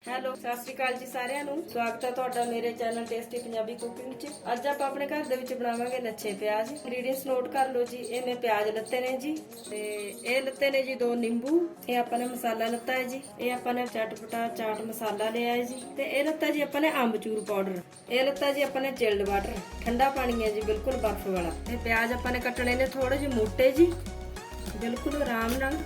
Hello ਸਤਿ ਸ਼੍ਰੀ ਅਕਾਲ ਜੀ ਸਾਰਿਆਂ ਨੂੰ ਸਵਾਗਤ ਹੈ ਤੁਹਾਡਾ ਮੇਰੇ ਚੈਨਲ ਟੇਸਟੀ ਪੰਜਾਬੀ ਕੁਕਿੰਗ 'ਚ। ਅੱਜ ਆਪਾਂ ਆਪਣੇ ਘਰ ਦੇ ਵਿੱਚ ਬਣਾਵਾਂਗੇ ਲੱਛੇ ਪਿਆਜ਼। ਇੰਗਰੀਡੀਅੰਟਸ ਨੋਟ ਕਰ ਲਓ ਜੀ। ਇਹ ਮੈਂ ਪਿਆਜ਼ ਲੱਤੇ ਨੇ ਜੀ, ਤੇ ਇਹ ਲੱਤੇ ਨੇ ਜੀ 2 ਨਿੰਬੂ। ਇਹ ਆਪਾਂ ਨੇ ਮਸਾਲਾ ਲੱਤਾ ਹੈ ਜੀ। ਇਹ ਆਪਾਂ ਨੇ ਚਟਪਟਾ ਚਾਟ ਮਸਾਲਾ ਲਿਆ ਹੈ ਜੀ। ਤੇ ਇਹ ਲੱਤਾ ਜੀ ਆਪਾਂ ਨੇ ਅੰਬਚੂਰ ਪਾਊਡਰ। ਇਹ ਲੱਤਾ ਜੀ ਆਪਾਂ ਨੇ ਚਿਲਡ ਵਾਟਰ, ਠੰਡਾ ਪਾਣੀ ਹੈ ਜੀ, ਬਿਲਕੁਲ ਬਰਫ਼ ਵਾਲਾ। ਤੇ ਪਿਆਜ਼ ਆਪਾਂ ਨੇ ਕੱਟਣੇ ਨੇ ਥੋੜੇ ਜਿਹੇ ਮੋਟੇ ਜੀ, ਬਿਲਕੁਲ ਆਰਾਮ ਨਾਲ।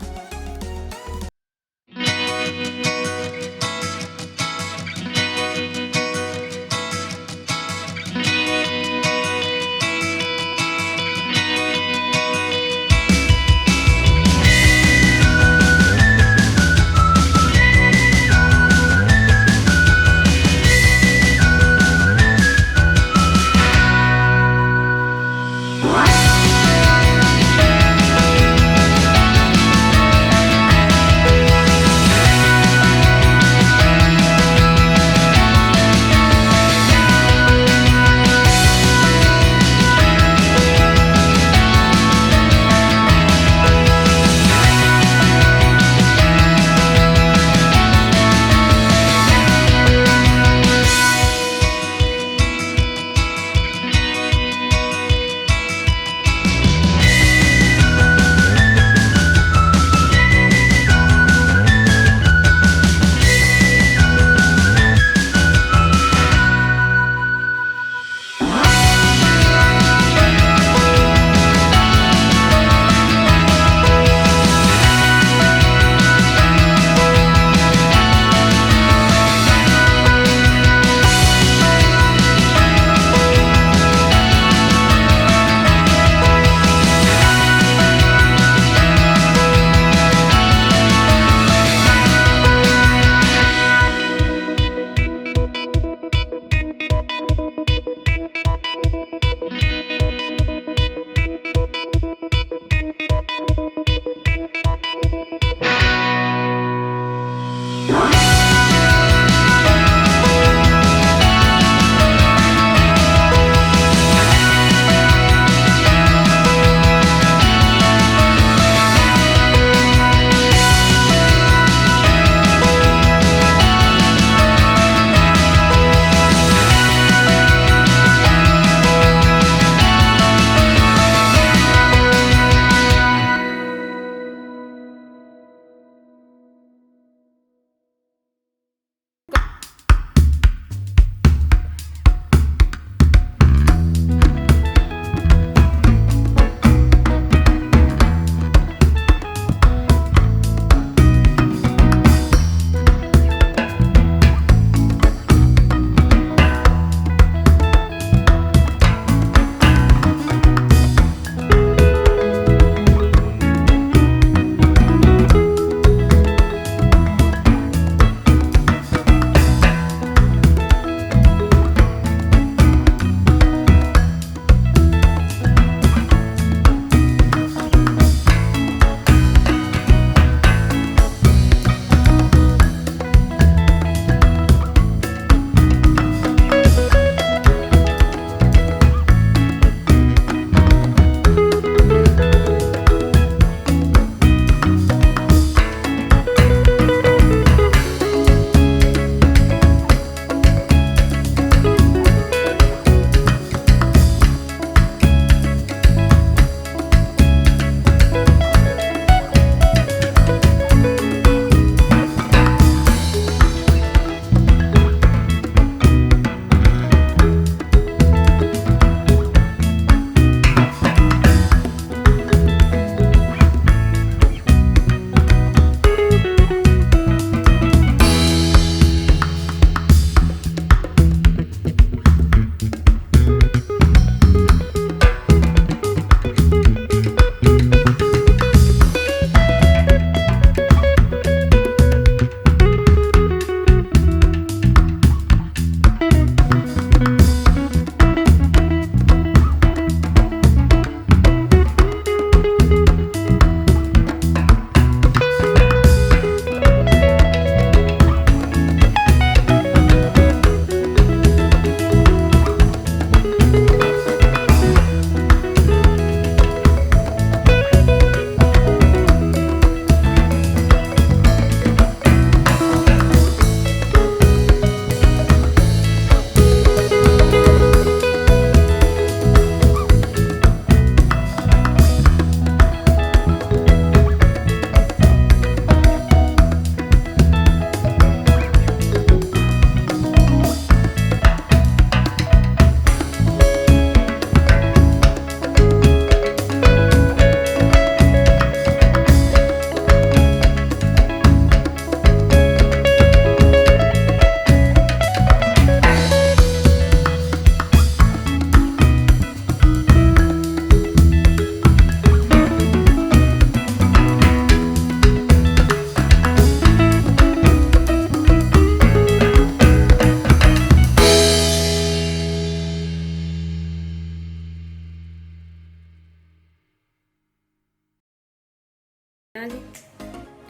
हाँ जी।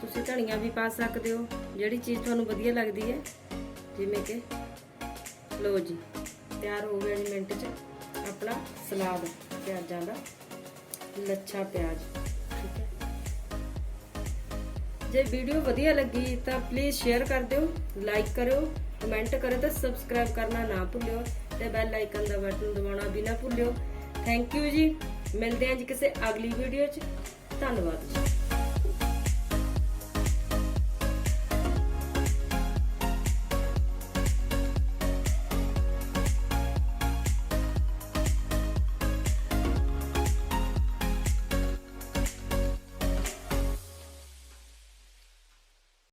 तुसी धनिया भी पा सकते हो, जिहड़ी चीज़ तुहानूं वधिया लगदी है। जिवें कि लो जी तैयार हो गया जी मिंट च अपना सलाद प्याज़ां दा, लच्छा प्याज। ठीक है, जे वीडियो वधिया लगी तो प्लीज़ शेयर कर दिओ, लाइक करो, कमेंट करो तो सबसक्राइब करना ना भुल्लिओ ते बैल आइकन का बटन दबाना भी ना भुल्लिओ। थैंक यू जी, मिलते हैं जी किसी अगली वीडियो च। धन्नवाद जी।